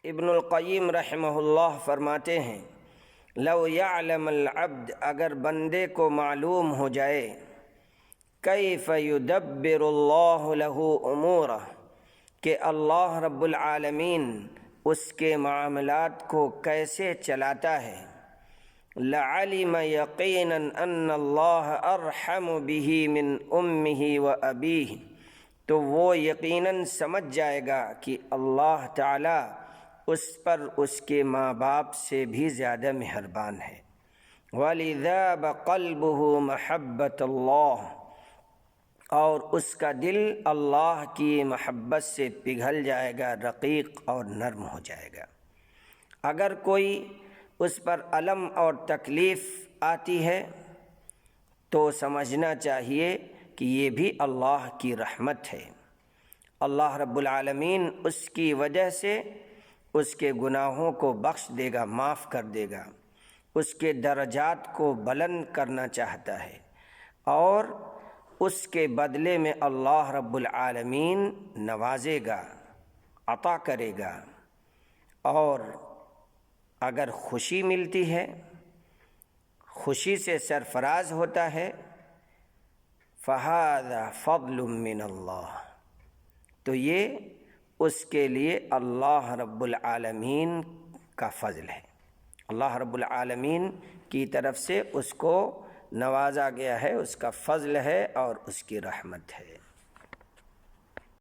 ابن القیم رحمہ اللہ فرماتے ہیں، لو یعلم العبد، اگر بندے کو معلوم ہو جائے، کیف یدبر اللہ لہ امورہ، کہ اللہ رب العالمین اس کے معاملات کو کیسے چلاتا ہے، لعلم یقینا ان اللہ ارحم بہ من امہ و ابیہ، تو وہ یقیناً سمجھ جائے گا کہ اللہ تعالی اس پر اس کے ماں باپ سے بھی زیادہ مہربان ہے۔ وَلِذَابَ قَلْبُهُ مَحَبَّةَ اللَّهِ، اور اس کا دل اللہ کی محبت سے پگھل جائے گا، رقیق اور نرم ہو جائے گا۔ اگر کوئی اس پر الم اور تکلیف آتی ہے تو سمجھنا چاہیے کہ یہ بھی اللہ کی رحمت ہے۔ اللہ رب العالمین اس کی وجہ سے اس کے گناہوں کو بخش دے گا، معاف کر دے گا، اس کے درجات کو بلند کرنا چاہتا ہے، اور اس کے بدلے میں اللہ رب العالمین نوازے گا، عطا کرے گا۔ اور اگر خوشی ملتی ہے، خوشی سے سرفراز ہوتا ہے، فَهَذَا فَضْلٌ مِّنَ اللَّهِ، تو یہ اس کے لیے اللہ رب العالمین کا فضل ہے، اللہ رب العالمین کی طرف سے اس کو نوازا گیا ہے، اس کا فضل ہے اور اس کی رحمت ہے۔